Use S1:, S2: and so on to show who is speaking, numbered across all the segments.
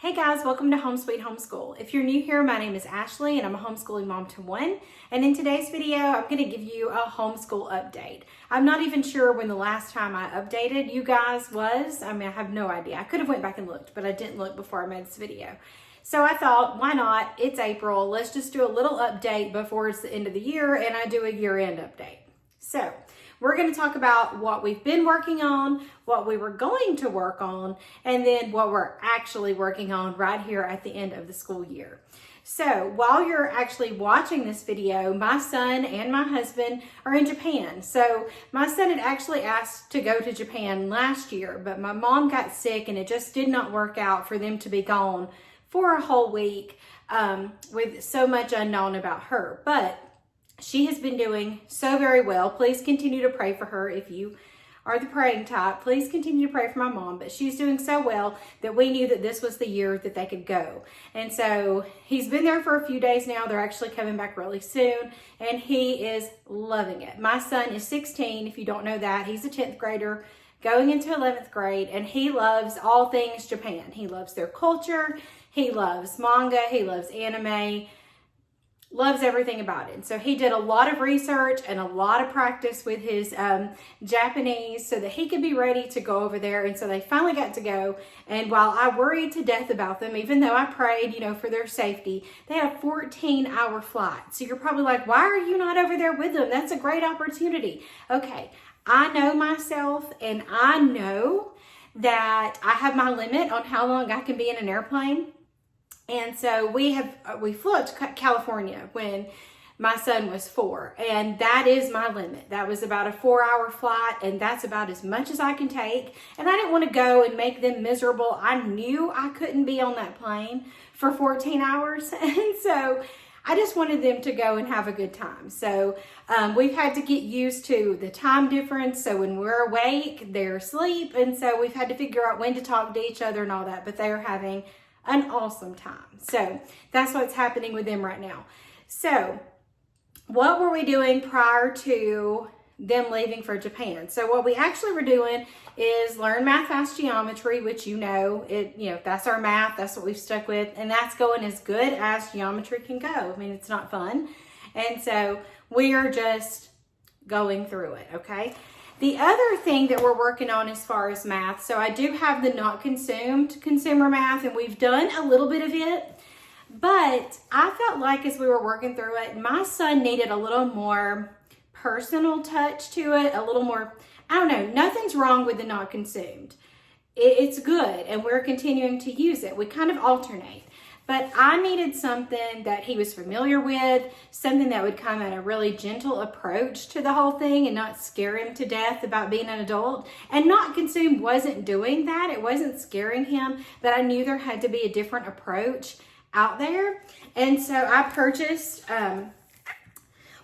S1: Hey guys, welcome to Home Sweet Homeschool. If you're new here, my name is Ashley and I'm a homeschooling mom to one. And in today's video, I'm going to give you a homeschool update. I'm not even sure when the last time I updated you guys was. I have no idea. I could have went back and looked, but I didn't look before I made this video. So I thought, why not? It's April. Let's just do a little update before it's the end of the year and I do a year-end update. So we're going to talk about what we've been working on, what we were going to work on, and then what we're actually working on right here at the end of the school year. So while you're actually watching this video, my son and my husband are in Japan. So my son had actually asked to go to Japan last year, but my mom got sick and it just did not work out for them to be gone for a whole week with so much unknown about her. But she has been doing so very well. Please continue to pray for her if you are the praying type. Please continue to pray for my mom. But she's doing so well that we knew that this was the year that they could go. And so he's been there for a few days now. They're actually coming back really soon. And he is loving it. My son is 16. If you don't know that, he's a 10th grader going into 11th grade. And he loves all things Japan. He loves their culture. He loves manga. He loves anime. Loves everything about it. So he did a lot of research and a lot of practice with his Japanese so that he could be ready to go over there. And so they finally got to go. And while I worried to death about them, even though I prayed, for their safety, they had a 14-hour flight. So you're probably like, why are you not over there with them? That's a great opportunity. Okay, I know myself and I know that I have my limit on how long I can be in an airplane. And so we flew up to California when my son was 4, and that is my limit. That was about a 4-hour flight, and that's about as much as I can take. And I didn't want to go and make them miserable. I knew I couldn't be on that plane for 14 hours, and so I just wanted them to go and have a good time. So we've had to get used to the time difference. So when we're awake, they're asleep, and so we've had to figure out when to talk to each other and all that, but they're having an awesome time. So that's what's happening with them right now. So what were we doing prior to them leaving for Japan? So what we actually were doing is learn math, fast geometry, which that's our math. That's what we've stuck with. And that's going as good as geometry can go. It's not fun. And so we are just going through it, okay? The other thing that we're working on as far as math, so I do have the not consumed consumer math, and we've done a little bit of it, but I felt like as we were working through it, my son needed a little more personal touch to it, a little more, nothing's wrong with the not consumed. It's good, and we're continuing to use it. We kind of alternate. But I needed something that he was familiar with, something that would come at a really gentle approach to the whole thing and not scare him to death about being an adult. And Not Consumed wasn't doing that. It wasn't scaring him, but I knew there had to be a different approach out there. And so I purchased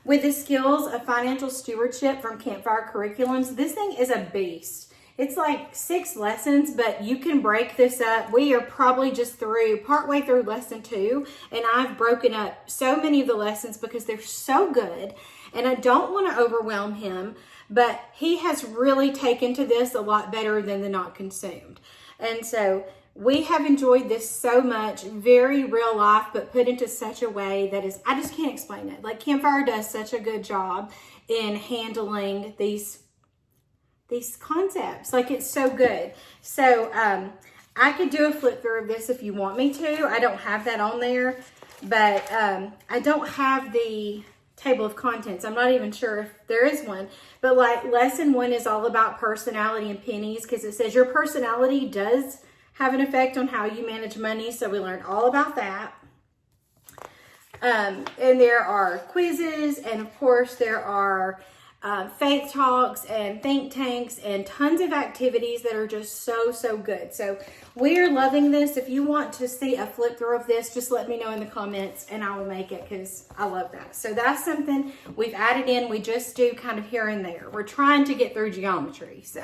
S1: with the skills of financial stewardship from Campfire Curriculums. This thing is a beast. It's like 6 lessons, but you can break this up. We are probably just partway through lesson 2, and I've broken up so many of the lessons because they're so good, and I don't want to overwhelm him, but he has really taken to this a lot better than the Not Consumed. And so we have enjoyed this so much, very real life, but put into such a way that is, I just can't explain it. Like Campfire does such a good job in handling these concepts. Like, it's so good. So I could do a flip through of this if you want me to. I don't have that on there, but I don't have the table of contents. I'm not even sure if there is one, but like lesson 1 is all about personality and pennies, because it says your personality does have an effect on how you manage money. So we learned all about that. And there are quizzes, and of course there are faith talks and think tanks and tons of activities that are just so good. So we are loving this. If you want to see a flip through of this, just let me know in the comments and I will make it, because I love that. So that's something we've added in. We just do kind of here and there. We're trying to get through geometry. So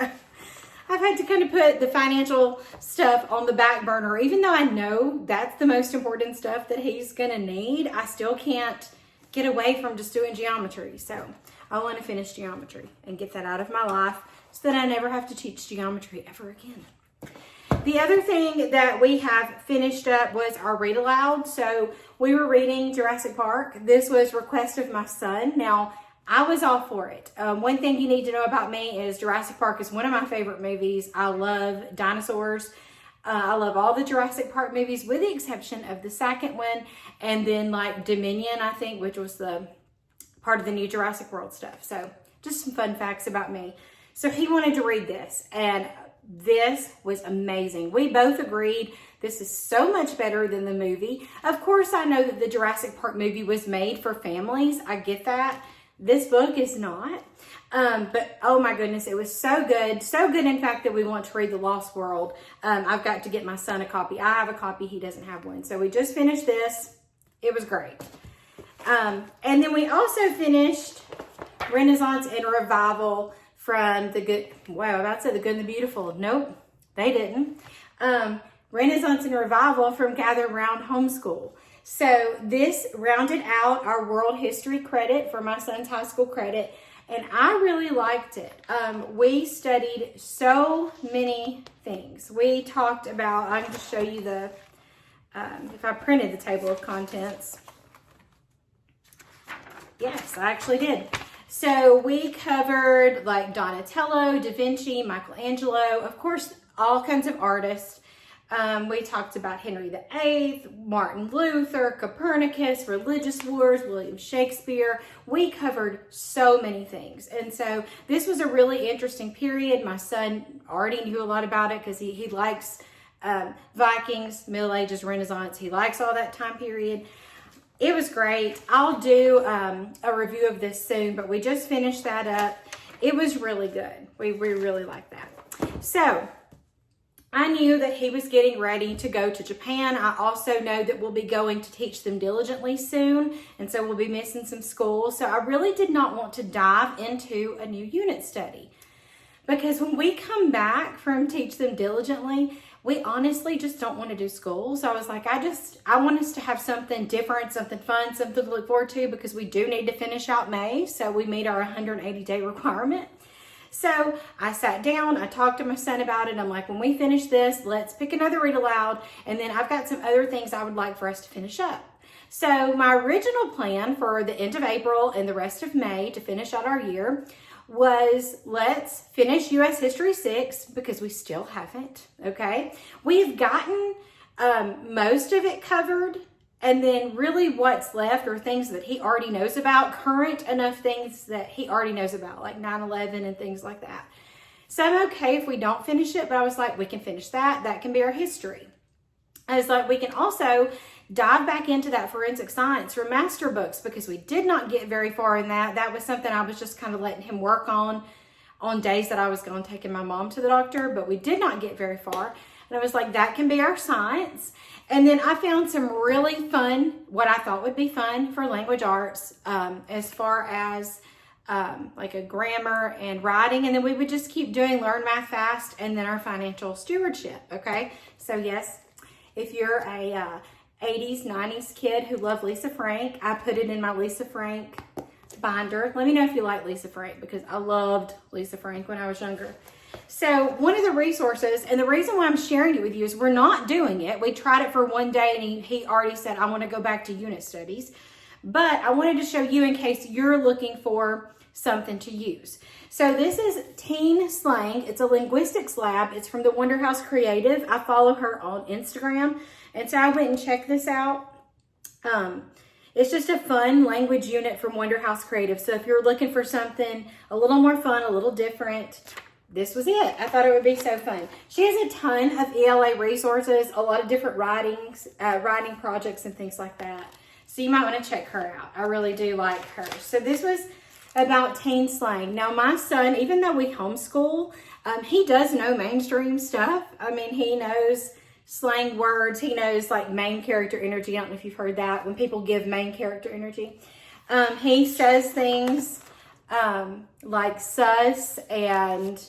S1: I've had to kind of put the financial stuff on the back burner. Even though I know that's the most important stuff that he's going to need, I still can't get away from just doing geometry. So I want to finish geometry and get that out of my life so that I never have to teach geometry ever again. The other thing that we have finished up was our read aloud. So we were reading Jurassic Park. This was request of my son. Now, I was all for it. One thing you need to know about me is Jurassic Park is one of my favorite movies. I love dinosaurs. I love all the Jurassic Park movies with the exception of the second one. And then like Dominion, I think, which was the part of the new Jurassic World stuff. So just some fun facts about me. So he wanted to read this, and this was amazing. We both agreed this is so much better than the movie. Of course, I know that the Jurassic Park movie was made for families. I get that. This book is not. But oh my goodness, it was so good. So good, in fact, that we want to read The Lost World. I've got to get my son a copy. I have a copy. He doesn't have one. So we just finished this. It was great. And then we also finished Renaissance and Revival from the Good, wow, that's it, The Good and the Beautiful. Nope, they didn't. Renaissance and Revival from Gather Round Homeschool. So this rounded out our world history credit for my son's high school credit, and I really liked it. We studied so many things. We talked about, I can just show you the, if I printed the table of contents. Yes, I actually did. So we covered like Donatello, Da Vinci, Michelangelo, of course, all kinds of artists. We talked about Henry VIII, Martin Luther, Copernicus, religious wars, William Shakespeare. We covered so many things. And so this was a really interesting period. My son already knew a lot about it because he likes Vikings, Middle Ages, Renaissance. He likes all that time period. It was great. I'll do a review of this soon, but we just finished that up. It was really good. We really liked that. So I knew that he was getting ready to go to Japan. I also know that we'll be going to teach them diligently soon, and so we'll be missing some school. So I really did not want to dive into a new unit study, because when we come back from teach them diligently, we honestly just don't want to do school. So I was like, I want us to have something different, something fun, something to look forward to, because we do need to finish out May. So we meet our 180-day requirement. So I sat down, I talked to my son about it. I'm like, when we finish this, let's pick another read aloud. And then I've got some other things I would like for us to finish up. So my original plan for the end of April and the rest of May to finish out our year was, let's finish U.S. History 6, because we still haven't, okay? We've gotten most of it covered, and then really what's left are things that he already knows about, current enough things that he already knows about, like 9/11 and things like that. So I'm okay if we don't finish it, but I was like, we can finish that. That can be our history. I was like, we can also dive back into that forensic science from master books, because we did not get very far in that. That was something I was just kind of letting him work on days that I was going taking my mom to the doctor, but we did not get very far. And I was like, that can be our science. And then I found some really fun, what I thought would be fun for language arts, as far as like a grammar and writing. And then we would just keep doing Learn Math Fast, and then our financial stewardship. Okay. So yes, if you're a 80s, 90s kid who loved Lisa Frank, I put it in my Lisa Frank binder. Let me know if you like Lisa Frank, because I loved Lisa Frank when I was younger. So one of the resources, and the reason why I'm sharing it with you, is we're not doing it. We tried it for one day, and he already said, I want to go back to unit studies. But I wanted to show you in case you're looking for something to use. So this is Teen Slang. It's a linguistics lab. It's from the Wonder House Creative. I follow her on Instagram. And so I went and checked this out. It's just a fun language unit from Wonder House Creative. So if you're looking for something a little more fun, a little different, this was it. I thought it would be so fun. She has a ton of ELA resources, a lot of different writing projects and things like that. So you might want to check her out. I really do like her. So this was about teen slang. Now my son, even though we homeschool, he does know mainstream stuff. I mean, he knows slang words. He knows like main character energy. I don't know if you've heard that, when people give main character energy. He says things like sus and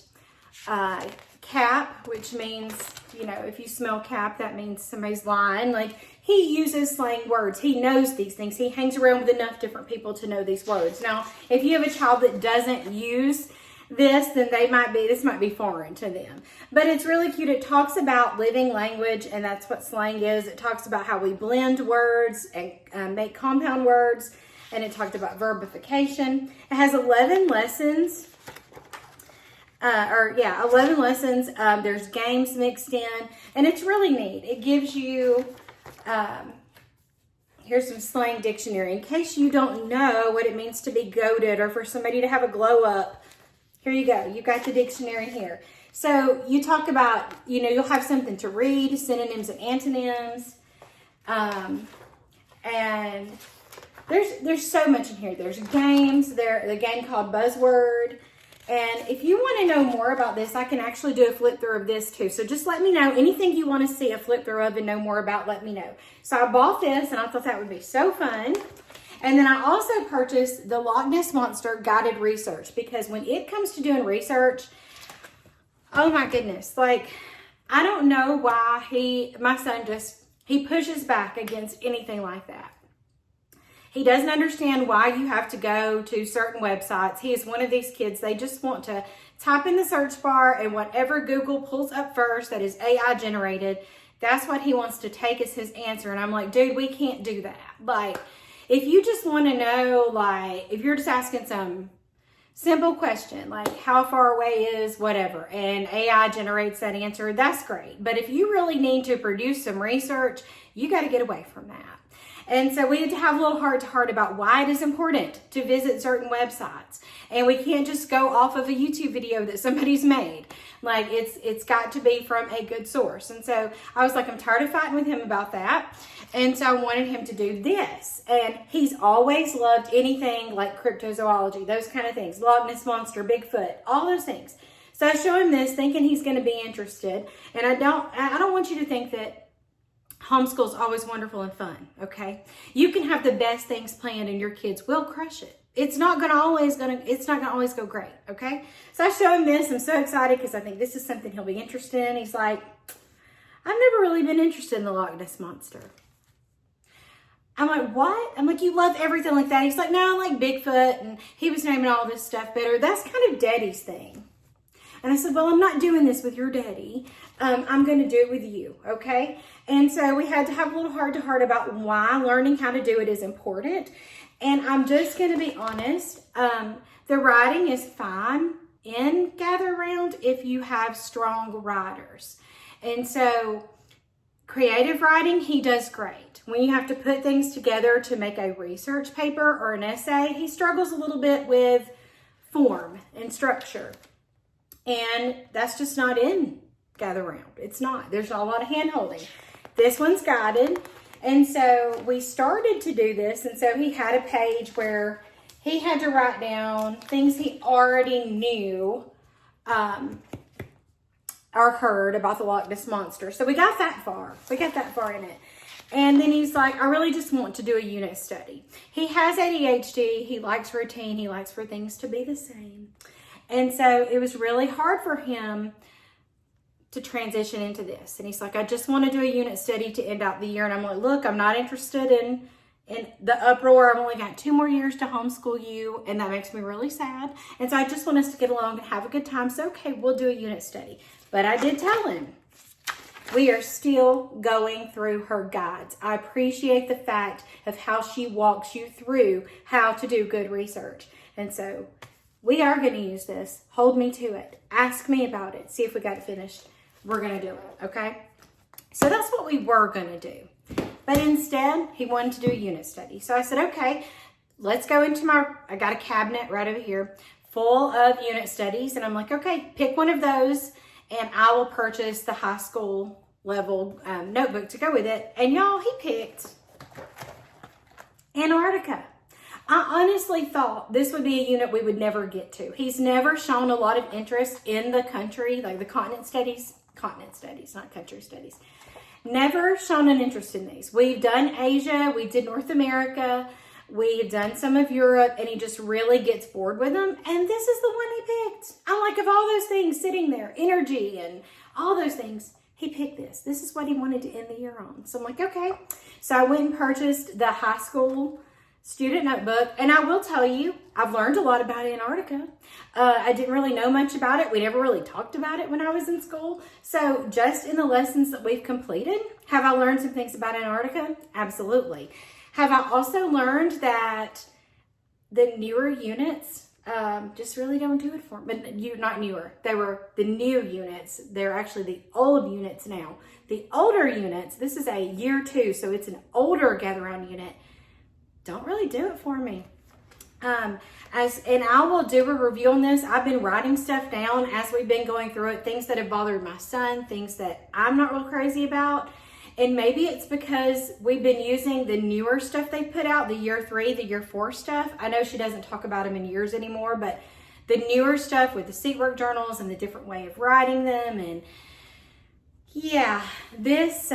S1: cap, which means, you know, if you smell cap, that means somebody's lying. Like, he uses slang words. He knows these things. He hangs around with enough different people to know these words. Now, if you have a child that doesn't use this, then this might be foreign to them. But it's really cute. It talks about living language, and that's what slang is. It talks about how we blend words and make compound words, and it talked about verbification. It has 11 lessons. 11 lessons. There's games mixed in, and it's really neat. It gives you, here's some slang dictionary. In case you don't know what it means to be goated or for somebody to have a glow up, here you go. You've got the dictionary here. So you talk about, you'll have something to read, synonyms and antonyms, and there's so much in here. There's games. There's a game called Buzzword. And if you want to know more about this, I can actually do a flip through of this too. So just let me know. Anything you want to see a flip through of and know more about, let me know. So I bought this, and I thought that would be so fun. And then I also purchased the Loch Ness Monster Guided Research, because when it comes to doing research, oh my goodness, like, I don't know why my son he pushes back against anything like that. He doesn't understand why you have to go to certain websites. He is one of these kids, they just want to type in the search bar, and whatever Google pulls up first that is AI generated, that's what he wants to take as his answer. And I'm like, dude, we can't do that. Like, if you just want to know, like, if you're just asking some simple question, like how far away is whatever, and AI generates that answer, that's great. But if you really need to produce some research, you got to get away from that. And so we had to have a little heart-to-heart about why it is important to visit certain websites. And we can't just go off of a YouTube video that somebody's made. Like, it's got to be from a good source. And so I was like, I'm tired of fighting with him about that. And so I wanted him to do this. And he's always loved anything like cryptozoology, those kind of things. Loch Ness Monster, Bigfoot, all those things. So I show him this thinking he's going to be interested. And I don't want you to think that homeschool is always wonderful and fun, okay? You can have the best things planned and your kids will crush it. It's not gonna always go great, okay? So I show him this. I'm so excited because I think this is something he'll be interested in. He's like, I've never really been interested in the Loch Ness Monster. I'm like, what? I'm like, you love everything like that? He's like, no, I like Bigfoot, and he was naming all this stuff better. That's kind of Daddy's thing. And I said, well, I'm not doing this with your daddy. I'm going to do it with you, okay? And so we had to have a little heart-to-heart about why learning how to do it is important. And I'm just going to be honest. The writing is fine in Gather Round if you have strong writers. And so creative writing, he does great. When you have to put things together to make a research paper or an essay, he struggles a little bit with form and structure. And that's just not in Gather Round. It's not. There's not a lot of hand holding. This one's guided. And so we started to do this. And so he had a page where he had to write down things he already knew or heard about the Loch Ness Monster. So we got that far. We got that far in it. And then he's like, I really just want to do a unit study. He has ADHD. He likes routine. He likes for things to be the same. And so it was really hard for him to transition into this. And he's like, I just want to do a unit study to end out the year. And I'm like, look, I'm not interested in the uproar. I've only got 2 more years to homeschool you. And that makes me really sad. And so I just want us to get along and have a good time. So, okay, we'll do a unit study. But I did tell him, we are still going through her guides. I appreciate the fact of how she walks you through how to do good research. And so we are going to use this. Hold me to it. Ask me about it. See if we got it finished. We're going to do it, okay? So that's what we were going to do. But instead, he wanted to do a unit study. So I said, okay, let's go into I got a cabinet right over here full of unit studies. And I'm like, okay, pick one of those and I will purchase the high school level notebook to go with it. And y'all, he picked Antarctica. I honestly thought this would be a unit we would never get to. He's never shown a lot of interest in the country, like the continent studies, not country studies. Never shown an interest in these. We've done Asia, we did North America, we've done some of Europe, and he just really gets bored with them. And this is the one he picked. I'm like, of all those things sitting there, energy and all those things, he picked this. This is what he wanted to end the year on. So I'm like, okay. So I went and purchased the high school student notebook. And I will tell you, I've learned a lot about Antarctica. I didn't really know much about it. We never really talked about it when I was in school. So just in the lessons that we've completed, have I learned some things about Antarctica? Absolutely. Have I also learned that the newer units just really don't do it for me? But not newer. They were the new units. They're actually the old units now. The older units, this is a year 2, so it's an older gather round unit, don't really do it for me. And I will do a review on this. I've been writing stuff down as we've been going through it, things that have bothered my son, things that I'm not real crazy about. And maybe it's because we've been using the newer stuff they put out, the year 3, the year 4 stuff. I know she doesn't talk about them in years anymore, but the newer stuff with the seat work journals and the different way of writing them. And yeah, this,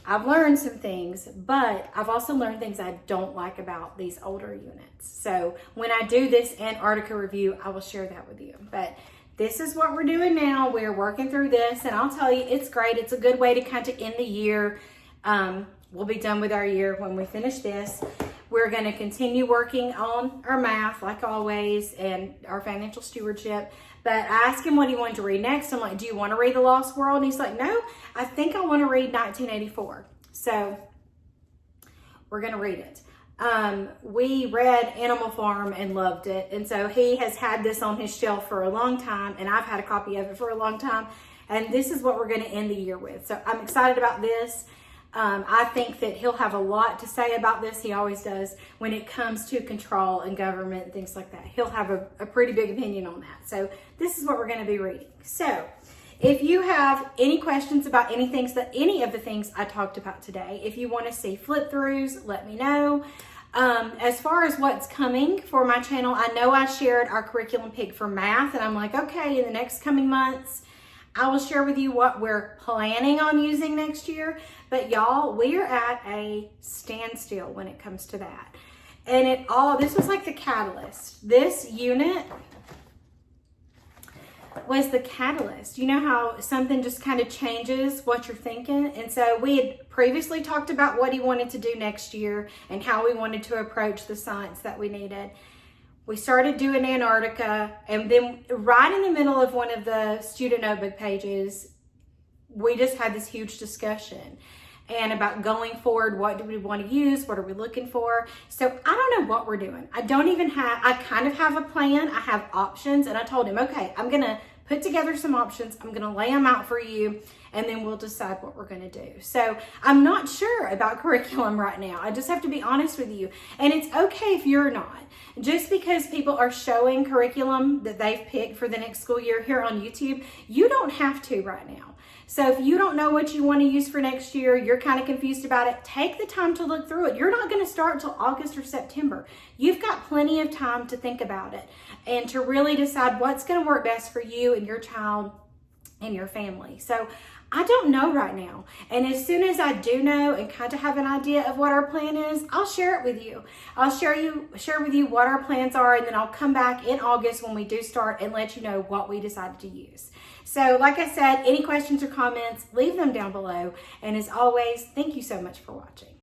S1: I've learned some things, but I've also learned things I don't like about these older units. So when I do this Antarctica review, I will share that with you. But this is what we're doing now. We're working through this, and I'll tell you, it's great. It's a good way to kind of end the year. We'll be done with our year when we finish this. We're going to continue working on our math, like always, and our financial stewardship. But I asked him what he wanted to read next. I'm like, do you want to read The Lost World? And he's like, no, I think I want to read 1984. So we're going to read it. We read Animal Farm and loved it. And so he has had this on his shelf for a long time, and I've had a copy of it for a long time. And this is what we're going to end the year with. So I'm excited about this. I think that he'll have a lot to say about this. He always does when it comes to control and government and things like that. He'll have a pretty big opinion on that. So this is what we're going to be reading. So if you have any questions about any of the things I talked about today, if you want to see flip throughs, let me know. As far as what's coming for my channel, I know I shared our curriculum pick for math, and I'm like, okay, in the next coming months, I will share with you what we're planning on using next year. But y'all, we are at a standstill when it comes to that. And this was like the catalyst. This unit was the catalyst. You know how something just kind of changes what you're thinking? And so we had previously talked about what he wanted to do next year and how we wanted to approach the science that we needed. We started doing Antarctica, and then right in the middle of one of the student notebook pages, we just had this huge discussion and about going forward, what do we want to use? What are we looking for? So I don't know what we're doing. I kind of have a plan. I have options, and I told him, okay, I'm going to put together some options. I'm going to lay them out for you, and then we'll decide what we're going to do. So I'm not sure about curriculum right now. I just have to be honest with you. And it's okay if you're not. Just because people are showing curriculum that they've picked for the next school year here on YouTube, you don't have to right now. So if you don't know what you want to use for next year, you're kind of confused about it, take the time to look through it. You're not going to start until August or September. You've got plenty of time to think about it and to really decide what's going to work best for you and your child and your family. So I don't know right now. And as soon as I do know and kind of have an idea of what our plan is, I'll share it with you. I'll share with you what our plans are, and then I'll come back in August when we do start and let you know what we decided to use. So like I said, any questions or comments, leave them down below. And as always, thank you so much for watching.